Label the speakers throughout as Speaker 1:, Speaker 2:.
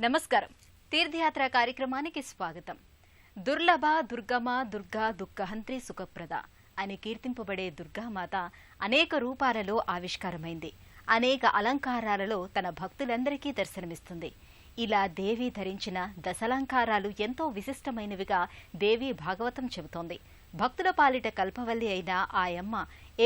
Speaker 1: నమస్కారం. తీర్థయాత్ర కార్యక్రమానికి స్వాగతం. దుర్లభ దుర్గమ దుర్గా దుఃఖహంత్రి సుఖప్రద అని కీర్తింపబడే దుర్గామాత అనేక రూపాలలో ఆవిష్కారమైంది. అనేక అలంకారాలలో తన భక్తులందరికీ దర్శనమిస్తుంది. ఇలా దేవి ధరించిన దశాలంకారాలు ఎంతో విశిష్టమైనవిగా దేవి భాగవతం చెబుతోంది. భక్తుల పాలిట కల్పవల్లి అయిన ఆయమ్మ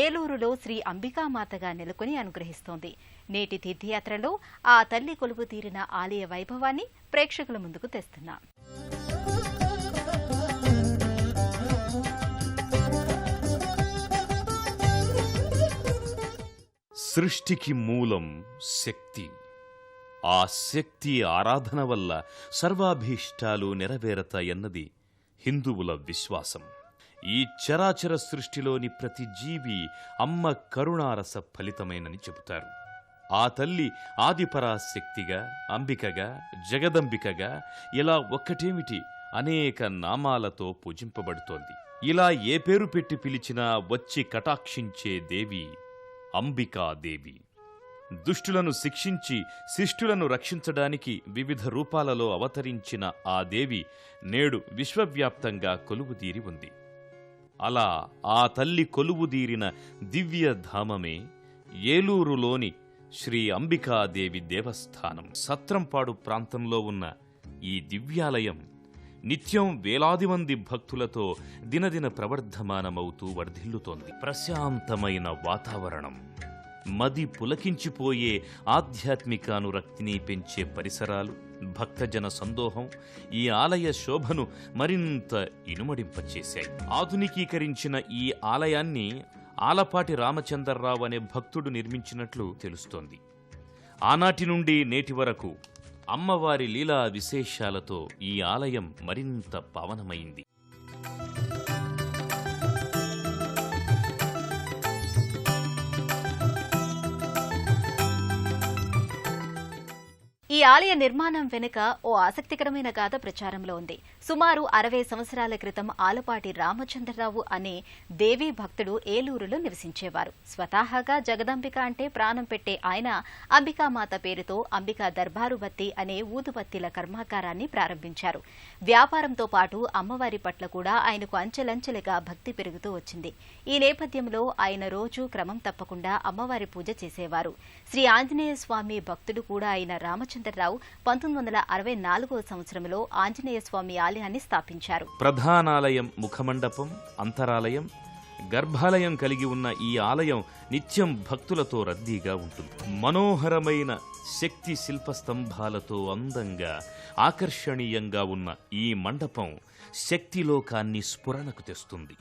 Speaker 1: ఏలూరులో శ్రీ అంబికామాతగా నెలకొని అనుగ్రహిస్తోంది. నేటి తీర్థయాత్రలో ఆ తల్లి కొలువు తీరిన ఆలయ వైభవాన్ని ప్రేక్షకుల ముందుకు తెస్తున్నాం.
Speaker 2: సృష్టికి మూలం శక్తి. ఆ శక్తి ఆరాధన వల్ల సర్వాభీష్టాలు నెరవేరతాయన్నది హిందువుల విశ్వాసం. ఈ చరాచర సృష్టిలోని ప్రతి జీవి అమ్మ కరుణారస ఫలితమేనని చెబుతారు. ఆ తల్లి ఆదిపరాశక్తిగా, అంబికగా, జగదంబికగా ఇలా ఒక్కటేమిటి అనేక నామాలతో పూజింపబడుతోంది. ఇలా ఏ పేరు పెట్టి పిలిచినా వచ్చి కటాక్షించే దేవి అంబికాదేవి. దుష్టులను శిక్షించి శిష్టులను రక్షించడానికి వివిధ రూపాలలో అవతరించిన ఆ దేవి నేడు విశ్వవ్యాప్తంగా కొలువుదీరి ఉంది. అలా ఆ తల్లి కొలువుదీరిన దివ్యధామమే ఏలూరులోని శ్రీ అంబికాదేవి దేవస్థానం. సత్రంపాడు ప్రాంతంలో ఉన్న ఈ దివ్యాలయం నిత్యం వేలాది మంది భక్తులతో దినదిన ప్రవర్ధమానమవుతూ వర్ధిల్లుతోంది. ప్రశాంతమైన వాతావరణం, మది పులకించిపోయే ఆధ్యాత్మిక అనురక్తిని పెంచే పరిసరాలు, భక్తజన సందోహం ఈ ఆలయ శోభను మరింత ఇనుమడింపచేశాయి. ఆధునికీకరించిన ఈ ఆలయాన్ని ఆలపాటి రామచంద్రరావు అనే భక్తుడు నిర్మించినట్లు తెలుస్తోంది. ఆనాటి నుండి నేటి వరకు అమ్మవారి లీలా విశేషాలతో ఈ ఆలయం మరింత పావనమైంది.
Speaker 1: ఈ ఆలయ నిర్మాణం వెనుక ఓ ఆసక్తికరమైన గాథ ప్రచారంలో ఉంది. సుమారు 60 సంవత్సరాల క్రితం ఆలపాటి రామచంద్రరావు అనే దేవీ భక్తుడు ఏలూరులో నివసించేవారు. స్వతహాగా జగదంబిక అంటే ప్రాణం పెట్టే ఆయన అంబికామాత పేరుతో అంబికా దర్బారు బత్తి అనే ఊదుబత్తీల కర్మాగారాన్ని ప్రారంభించారు. వ్యాపారంతో పాటు అమ్మవారి పట్ల కూడా ఆయనకు అంచెలంచెలుగా భక్తి పెరుగుతూ వచ్చింది. ఈ నేపథ్యంలో ఆయన రోజు క్రమం తప్పకుండా అమ్మవారి పూజ చేసేవారు. శ్రీ ఆంజనేయ స్వామి భక్తుడు కూడా అయిన రామచంద్రరావు 1964వ సంవత్సరంలో ఆంజనేయ స్వామి ఆలయాన్ని స్థాపించారు.
Speaker 2: ప్రధానాలయం, ముఖమండపం, అంతరాలయం, గర్భాలయం కలిగి ఉన్న ఈ ఆలయం నిత్యం భక్తులతో రద్దీగా ఉంటుంది. మనోహరమైన శక్తి శిల్పస్తంభాలతో అందంగా, ఆకర్షణీయంగా ఉన్న ఈ మండపం శక్తిలోకాన్ని స్ఫురణకు తెస్తుంది.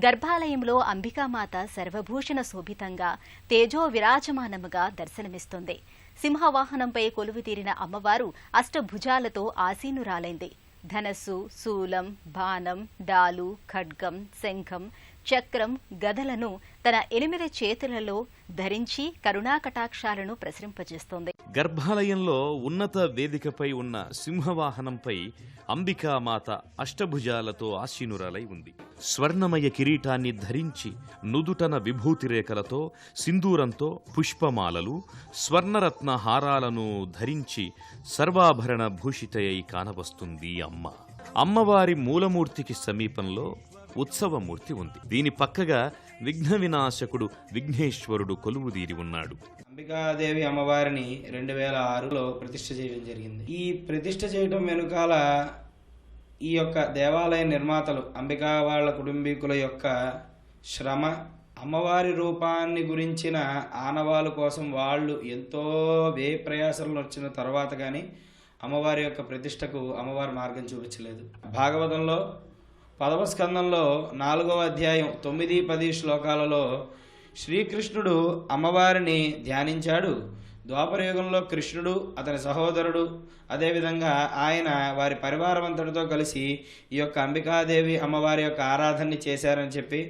Speaker 1: గర్భాలయంలో అంబికామాత సర్వభూషణ శోభితంగా తేజో విరాజమానముగా దర్శనమిస్తుంది. సింహవాహనంపై కొలువుతీరిన అమ్మవారు అష్టభుజాలతో ఆసీనురాలైంది. ధనస్సు, శూలం, బాణం, డాలు, ఖడ్గం, శంఖం, చక్రం, గదలను తన 8 చేతులలో ధరించి కరుణాకటాక్షాలను ప్రసరింపజేస్తోంది.
Speaker 2: గర్భాలయంలో ఉన్నత వేదికపై ఉన్న సింహవాహనంపై అంబికామాత అష్టభుజాలతో ఆసీనురాలై ఉంది. స్వర్ణమయ కిరీటాన్ని ధరించి నుదుటన విభూతి రేఖలతో, సింధూరంతో, పుష్పమాలలు, స్వర్ణరత్న హారాలను ధరించి సర్వాభరణ భూషితయై కానవస్తుంది అమ్మ. అమ్మవారి మూలమూర్తికి సమీపంలో ఉత్సవమూర్తి ఉంది. దీని పక్కగా విఘ్న వినాశకుడు విఘ్నేశ్వరుడు కొలువుదీరి ఉన్నాడు.
Speaker 3: అంబికాదేవి అమ్మవారిని 2006లో ప్రతిష్ఠ చేయడం జరిగింది. ఈ ప్రతిష్ఠ చేయడం వెనుకాల ఈ యొక్క దేవాలయ నిర్మాతలు అంబికా వాళ్ళ కుటుంబీకుల యొక్క శ్రమ, అమ్మవారి రూపాన్ని గురించిన ఆనవాలు కోసం వాళ్ళు ఎంతో వ్యయ ప్రయాసాలను వచ్చిన తర్వాత కానీ అమ్మవారి యొక్క ప్రతిష్టకు అమ్మవారి మార్గం చూపించలేదు. భాగవతంలో 10వ స్కందంలో 4వ అధ్యాయం 9-10 శ్లోకాలలో శ్రీకృష్ణుడు అమ్మవారిని ధ్యానించాడు. ద్వాపరయుగంలో కృష్ణుడు, అతని సహోదరుడు, అదేవిధంగా ఆయన వారి పరివారం అంతటితో కలిసి ఈ యొక్క అంబికాదేవి అమ్మవారి యొక్క ఆరాధనని చేశారని చెప్పి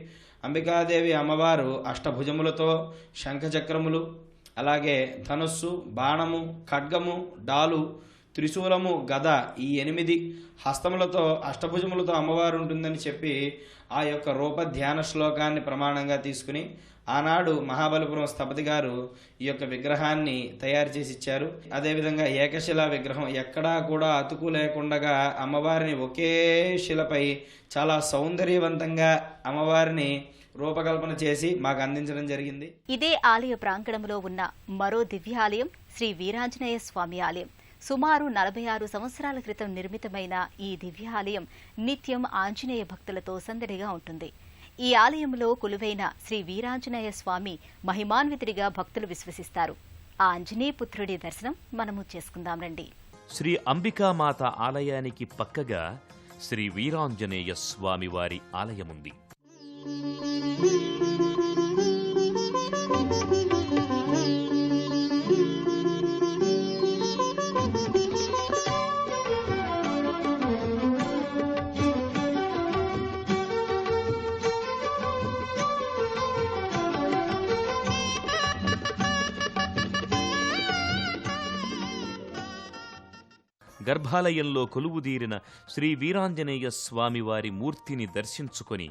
Speaker 3: అంబికాదేవి అమ్మవారు అష్టభుజములతో, శంఖచక్రములు, అలాగే ధనుస్సు, బాణము, ఖడ్గము, డాలు, త్రిశూలము, గద, ఈ 8 హస్తములతో అష్టభుజములతో అమ్మవారు ఉంటుందని చెప్పి ఆ యొక్క రూప ధ్యాన శ్లోకాన్ని ప్రమాణంగా తీసుకుని ఆనాడు మహాబలిపురం స్థపతి గారు ఈ యొక్క విగ్రహాన్ని తయారు చేసి ఇచ్చారు. అదేవిధంగా ఏకశిలా విగ్రహం ఎక్కడా కూడా అతుకు లేకుండా అమ్మవారిని ఒకే శిలపై చాలా సౌందర్యవంతంగా అమ్మవారిని రూపకల్పన చేసి మాకు అందించడం జరిగింది.
Speaker 1: ఇదే ఆలయ ప్రాంగణంలో ఉన్న మరో దివ్యాలయం శ్రీ వీరాంజనేయ స్వామి ఆలయం. సుమారు 46 సంవత్సరాల క్రితం నిర్మితమైన ఈ దివ్యాలయం నిత్యం ఆంజనేయ భక్తులతో సందడిగా ఉంటుంది. ఈ ఆలయంలో కొలువైన శ్రీ వీరాంజనేయ స్వామి మహిమాన్వితుడిగా భక్తులు విశ్వసిస్తారు. ఆ ఆంజనేయపుత్రుడి దర్శనం మనము చేసుకుందాం రండి.
Speaker 2: శ్రీ అంబికామాత ఆలయానికి పక్కగా శ్రీ వీరాంజనేయ స్వామి వారి ఆలయముంది. గర్భాలయంలో కొలువుదీరిన శ్రీ వీరాంజనేయ స్వామివారి మూర్తిని దర్శించుకొని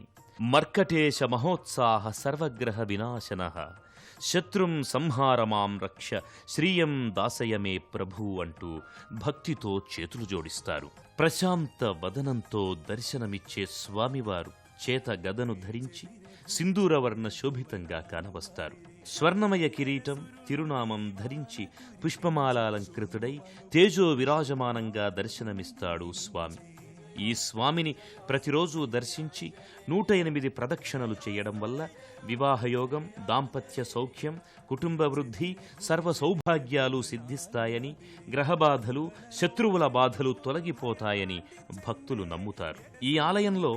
Speaker 2: మర్కటేశ మహోత్సాహ సర్వగ్రహ వినాశనః శత్రుం సంహారమాం రక్ష శ్రీయం దాసయమే ప్రభు అంటూ భక్తితో చేతులు జోడిస్తారు. ప్రశాంత వదనంతో దర్శనమిచ్చే స్వామివారు చేత గదను ధరించి సింధూరవర్ణ శోభితంగా కానవస్తారు. స్వర్ణమయ కిరీటం, తిరునామం ధరించి పుష్పమాలాలంకృతుడై తేజో విరాజమానంగా దర్శనమిస్తాడు స్వామి. ఈ స్వామిని ప్రతిరోజు దర్శించి 108 ప్రదక్షిణలు చేయడం వల్ల వివాహయోగం, దాంపత్య సౌఖ్యం, కుటుంబ వృద్ధి, సర్వ సౌభాగ్యాలు సిద్ధిస్తాయని, గ్రహబాధలు, శత్రువుల బాధలు తొలగిపోతాయని భక్తులు నమ్ముతారు. ఈ ఆలయంలో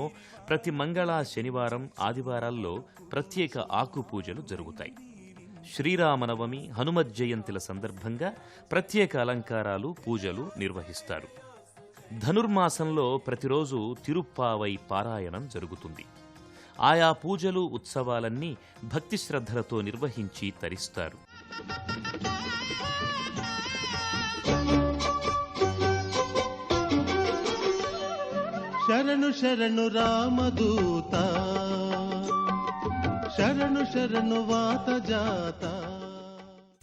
Speaker 2: ప్రతి మంగళ, శనివారం, ఆదివారాల్లో ప్రత్యేక ఆకు పూజలు జరుగుతాయి. శ్రీరామనవమి, హనుమత్ జయంతిల సందర్భంగా ప్రత్యేక అలంకారాలు, పూజలు నిర్వహిస్తారు. ధనుర్మాసంలో ప్రతిరోజు తిరుప్పావై పారాయణం జరుగుతుంది. ఆయా పూజలు, ఉత్సవాలన్నీ భక్తి శ్రద్ధలతో నిర్వహించి తరిస్తారు.
Speaker 4: శరణు శరణు రామదూత, శరణు శరణు వాత జాత.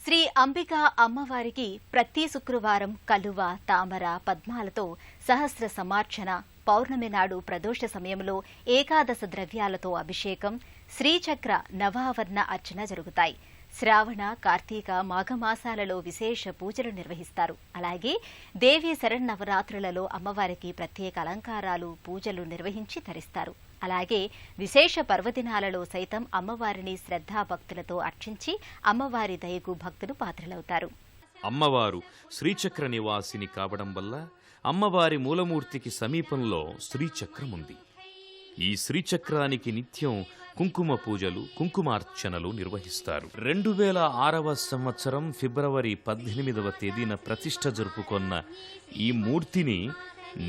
Speaker 1: శ్రీ అంబికా అమ్మవారికి ప్రతి శుక్రవారం కలువ, తామర, పద్మాలతో సహస్ర సమార్చన, పౌర్ణమి నాడు ప్రదోష సమయంలో ఏకాదశ ద్రవ్యాలతో అభిషేకం, శ్రీచక్ర నవావర్ణ అర్చన జరుగుతాయి. శ్రావణ, కార్తీక, మాఘమాసాలలో విశేష పూజలు నిర్వహిస్తారు. అలాగే దేవీ శరన్నవరాత్రులలో అమ్మవారికి ప్రత్యేక అలంకారాలు, పూజలు నిర్వహించి తరిస్తారు. అలాగే విశేష పర్వదినాలలో సైతం అమ్మవారిని శ్రద్ధాభక్తులతో అర్చించి అమ్మవారి దయకు భక్తులు పాత్రలవుతారు.
Speaker 2: అమ్మవారు శ్రీచక్ర నివాసిని కావడం వల్ల అమ్మవారి మూలమూర్తికి సమీపంలో శ్రీచక్రముంది. ఈ శ్రీచక్రానికి నిత్యం కుంకుమ పూజలు, కుంకుమార్చనలు నిర్వహిస్తారు. 2006వ సంవత్సరం ఫిబ్రవరి 18వ తేదీన ప్రతిష్ఠ జరుపుకొన్న ఈ మూర్తిని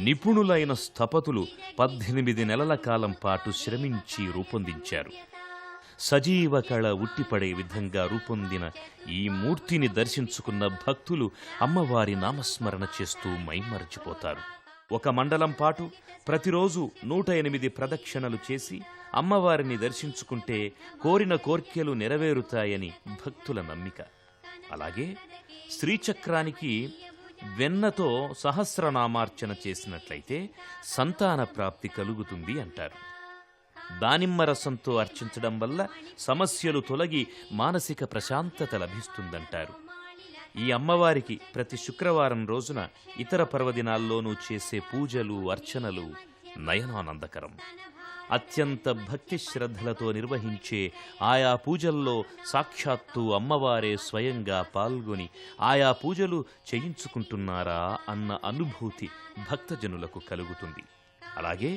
Speaker 2: నిపుణులైన స్థపతులు 18 నెలల కాలం పాటు శ్రమించి రూపొందించారు. సజీవ కళ ఉట్టిపడే విధంగా రూపొందిన ఈ మూర్తిని దర్శించుకున్న భక్తులు అమ్మవారి నామస్మరణ చేస్తూ మైమరచిపోతారు. ఒక మండలం పాటు ప్రతిరోజు 108 ప్రదక్షిణలు చేసి అమ్మవారిని దర్శించుకుంటే కోరిన కోర్కెలు నెరవేరుతాయని భక్తుల నమ్మిక. అలాగే శ్రీచక్రానికి వెన్నతో సహస్రనామార్చన చేసినట్లయితే సంతాన ప్రాప్తి కలుగుతుంది అంటారు. దానిమ్మ రసంతో అర్చించడం వల్ల సమస్యలు తొలగి మానసిక ప్రశాంతత లభిస్తుందంటారు. ఈ అమ్మవారికి ప్రతి శుక్రవారం రోజున ఇతర పర్వదినాల్లోనూ చేసే పూజలు, అర్చనలు నయనానందకరం. అత్యంత భక్తి శ్రద్ధలతో నిర్వహించే ఆయా పూజల్లో సాక్షాత్తు అమ్మవారే స్వయంగా పాల్గొని ఆయా పూజలు చేయించుకుంటున్నారా అన్న అనుభూతి భక్తజనులకు కలుగుతుంది. అలాగే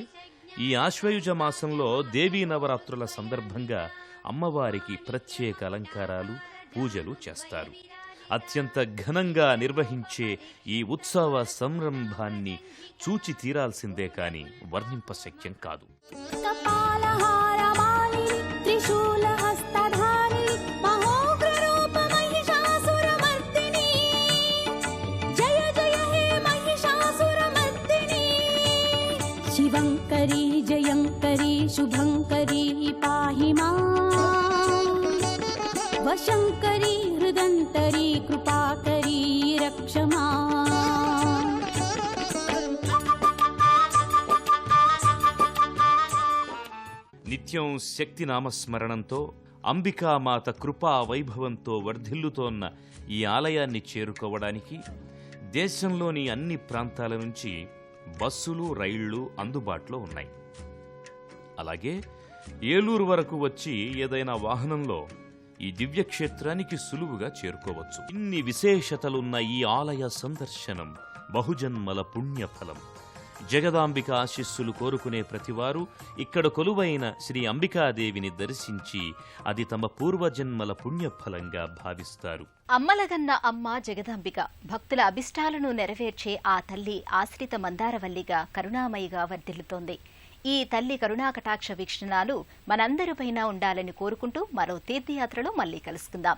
Speaker 2: ఈ ఆశ్వయుజ మాసంలో దేవీ నవరాత్రుల సందర్భంగా అమ్మవారికి ప్రత్యేక అలంకారాలు, పూజలు చేస్తారు. అత్యంత ఘనంగా నిర్వహించే ఈ ఉత్సవ సంరంభాన్ని చూచి తీరాల్సిందే కాని వర్ణింపశక్యం కాదు.
Speaker 5: కపాలహారమాలిని త్రిశూలహస్తధారిణి మహోగ్రరూప మహిషాసురమర్దిని शिवङ्करी जयङ्करी शुभङ्करी पाहि माम् वशङ्करी हृदन्तरी कृपाकरी रक्ष माम्।
Speaker 2: నిత్యం శక్తి నామస్మరణంతో అంబికామాత కృపా వైభవంతో వర్ధిల్లుతోన్న ఈ ఆలయాన్ని చేరుకోవడానికి దేశంలోని అన్ని ప్రాంతాల నుంచి బస్సులు రైళ్లు అందుబాటులో ఉన్నాయి. అలాగే ఏలూరు వరకు వచ్చి ఏదైనా వాహనంలో ఈ దివ్యక్షేత్రానికి సులువుగా చేరుకోవచ్చు. ఇన్ని విశేషతలున్న ఈ ఆలయ సందర్శనం బహుజన్మల పుణ్యఫలం. జగదాంబిక ఆశీస్సులు కోరుకునే ప్రతివారు ఇక్కడ కొలువైన శ్రీ అంబికాదేవిని దర్శించి అది తమ పూర్వజన్మల పుణ్యఫలంగా భావిస్తారు.
Speaker 1: అమ్మలగన్న అమ్మ జగదాంబిక భక్తుల అభిష్టాలను నెరవేర్చే ఆ తల్లి ఆశ్రిత మందారవల్లిగా కరుణామయిగా వర్ధిల్లుతోంది. ఈ తల్లి కరుణాకటాక్ష వీక్షణాలు మనందరిపైన ఉండాలని కోరుకుంటూ మరో తీర్థయాత్రలో మళ్లీ కలుసుకుందాం.